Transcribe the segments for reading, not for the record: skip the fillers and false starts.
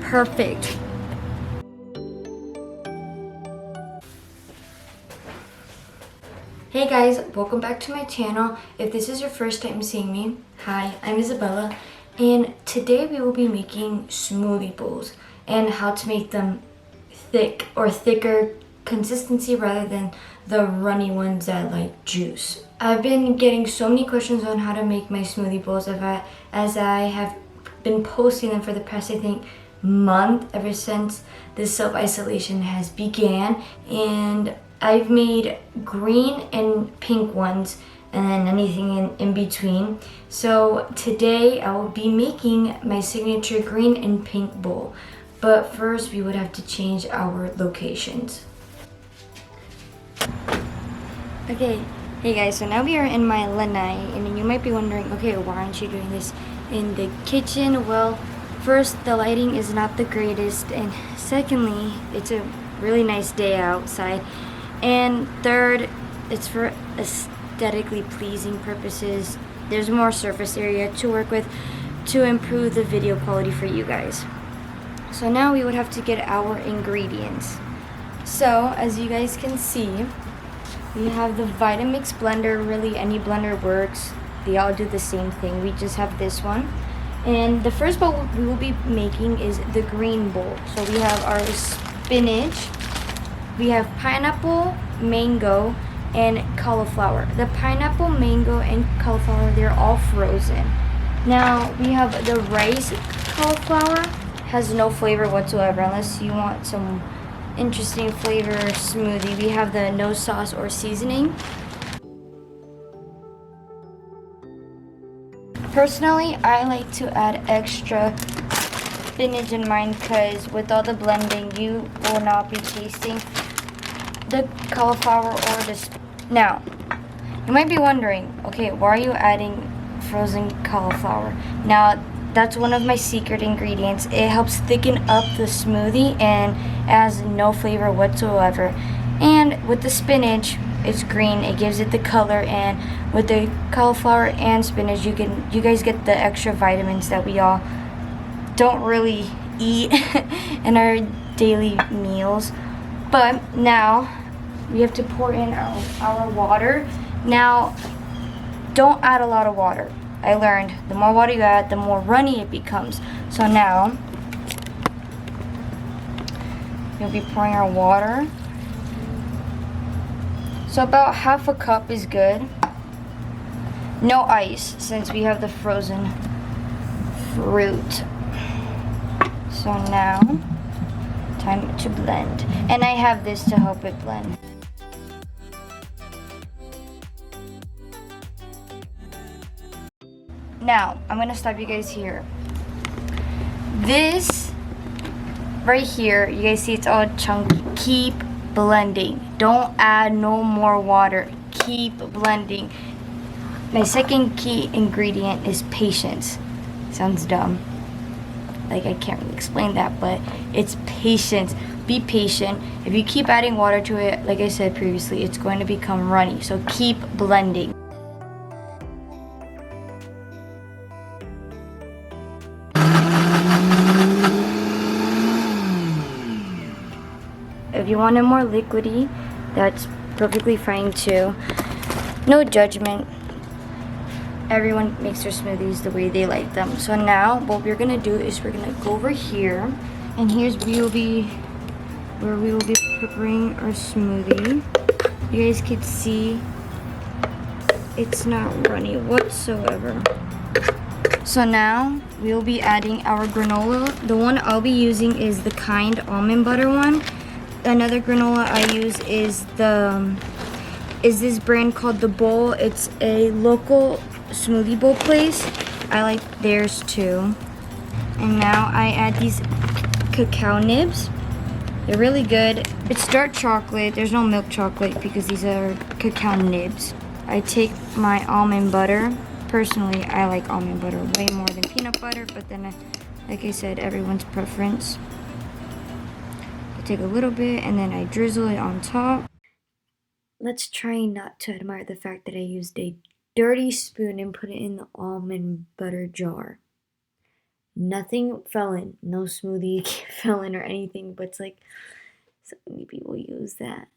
perfect. Hey guys, welcome back to my channel. If this is your first time seeing me, hi, I'm Isabella, and today we will be making smoothie bowls and how to make them thick or thicker consistency rather than the runny ones that like juice. I've been getting so many questions on how to make my smoothie bowls as I have been posting them for the past, I think, month, ever since this self-isolation has began, and I've made green and pink ones and then anything in between. So today I will be making my signature green and pink bowl. But first we would have to change our locations. Okay, hey guys, so now we are in my lanai, and you might be wondering, okay, why aren't you doing this in the kitchen? Well, first, the lighting is not the greatest, and secondly, it's a really nice day outside. And third, it's for aesthetically pleasing purposes. There's more surface area to work with to improve the video quality for you guys. So now we would have to get our ingredients. So as you guys can see, we have the Vitamix blender. Really, any blender works. They all do the same thing. We just have this one. And the first bowl we will be making is the green bowl. So we have our spinach, we have pineapple, mango, and cauliflower. The pineapple, mango, and cauliflower, they're all frozen. Now we have the rice cauliflower. Has no flavor whatsoever unless you want some interesting flavor smoothie. We have the no sauce or seasoning. Personally, I like to add extra spinach in mine because with all the blending, you will not be tasting the cauliflower or the Now, you might be wondering, okay, why are you adding frozen cauliflower? Now, that's one of my secret ingredients. It helps thicken up the smoothie and has no flavor whatsoever. And with the spinach, it's green. It gives it the color, and with the cauliflower and spinach, you guys get the extra vitamins that we all don't really eat in our daily meals. But now we have to pour in our water. Now, don't add a lot of water. I learned the more water you add, the more runny it becomes. So now we'll be pouring our water. So about half a cup is good. No ice since we have the frozen fruit. So now, time to blend. And I have this to help it blend. Now, I'm gonna stop you guys here. This right here, you guys see it's all chunky. Keep blending. Don't add no more water. Keep blending. My second key ingredient is patience. Sounds dumb. Like, I can't really explain that, but it's patience. Be patient. If you keep adding water to it, like I said previously, it's going to become runny. So keep blending. If you want it more liquidy, that's perfectly fine too. No judgment. Everyone makes their smoothies the way they like them. So now what we're gonna do is we're gonna go over here, and here's where we will be preparing our smoothie. You guys can see it's not runny whatsoever. So now we will be adding our granola. The one I'll be using is the Kind almond butter one. Another granola I use is this brand called The Bowl. It's a local smoothie bowl place. I like theirs too. And now I add these cacao nibs. They're really good. It's dark chocolate. There's no milk chocolate because these are cacao nibs. I take my almond butter. Personally, I like almond butter way more than peanut butter, but then, like I said, everyone's preference. Take a little bit and then I drizzle it on top. Let's try not to admire the fact that I used a dirty spoon and put it in the almond butter jar. Nothing fell in. No smoothie fell in or anything, but it's like so many people use that.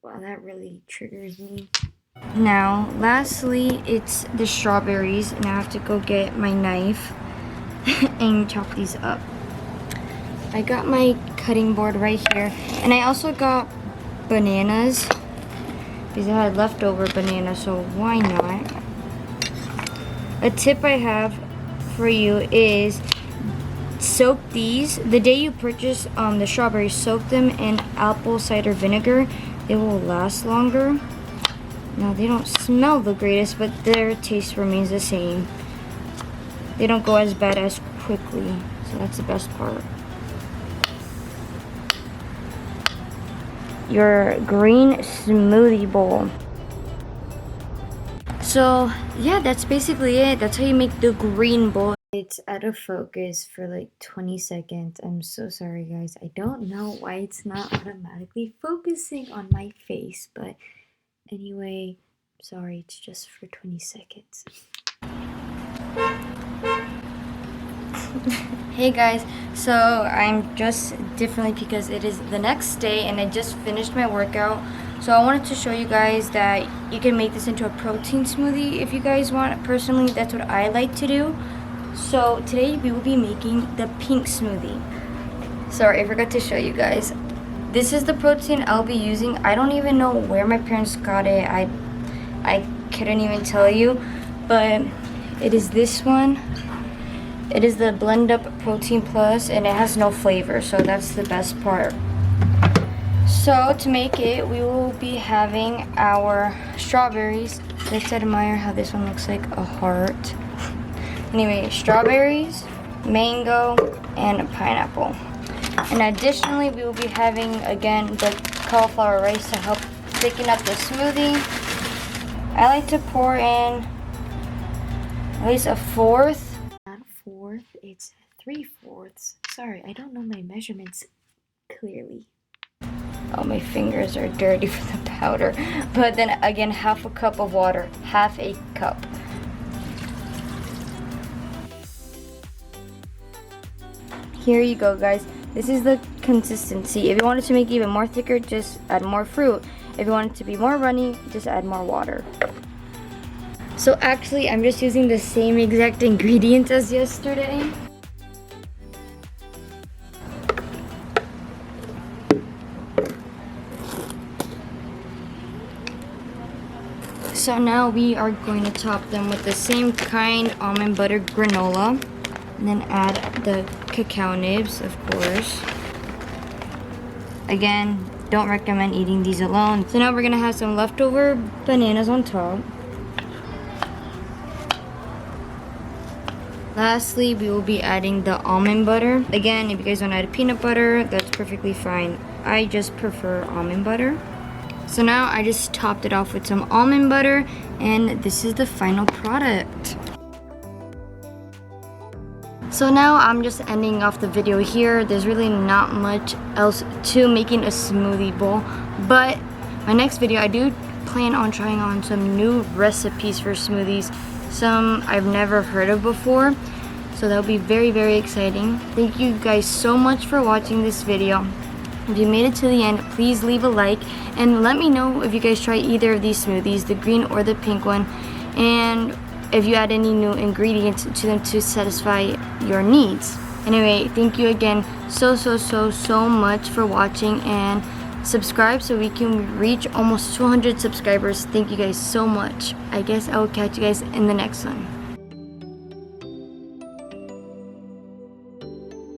Wow, that really triggers me. Now, lastly, it's the strawberries, and I have to go get my knife and chop these up. I got my cutting board right here, and I also got bananas because I had leftover bananas, so why not? A tip I have for you is soak these. The day you purchase the strawberries, soak them in apple cider vinegar. It will last longer. Now, they don't smell the greatest, but their taste remains the same. They don't go as bad as quickly, so that's the best part. Your green smoothie bowl. So yeah, that's basically it. That's how you make the green bowl. It's out of focus for like 20 seconds. I'm so sorry, guys. I don't know why it's not automatically focusing on my face, but anyway, sorry, it's just for 20 seconds. Hey guys, so I'm just differently because it is the next day and I just finished my workout. So I wanted to show you guys that you can make this into a protein smoothie if you guys want. Personally, that's what I like to do. So today we will be making the pink smoothie. Sorry, I forgot to show you guys. This is the protein I'll be using. I don't even know where my parents got it. I couldn't even tell you, but it is this one. It is the Blend Up Protein Plus, and it has no flavor, so that's the best part. So to make it, we will be having our strawberries. Let's admire how this one looks like a heart. Anyway, strawberries, mango, and pineapple. And additionally, we will be having, again, the cauliflower rice to help thicken up the smoothie. I like to pour in at least a fourth. Not a fourth, it's 3/4. Sorry, I don't know my measurements clearly. Oh, my fingers are dirty from the powder. But then again, half a cup of water. Half a cup. Here you go, guys. This is the consistency. If you wanted to make it even more thicker, just add more fruit. If you want it to be more runny, just add more water. So actually, I'm just using the same exact ingredients as yesterday. So now we are going to top them with the same kind almond butter granola. And then add the cacao nibs, of course. Again, don't recommend eating these alone. So now we're gonna have some leftover bananas on top. Lastly, we will be adding the almond butter. Again, if you guys want to add peanut butter, that's perfectly fine. I just prefer almond butter. So now I just topped it off with some almond butter, and this is the final product. So now I'm just ending off the video here. There's really not much else to making a smoothie bowl, but my next video I do plan on trying on some new recipes for smoothies, some I've never heard of before, so that'll be very, very exciting. Thank you guys so much for watching this video. If you made it to the end, please leave a like and let me know if you guys try either of these smoothies, the green or the pink one, and if you add any new ingredients to them to satisfy your needs. Anyway, thank you again so much for watching, and subscribe so we can reach almost 200 subscribers. Thank you guys so much. I guess I will catch you guys in the next one.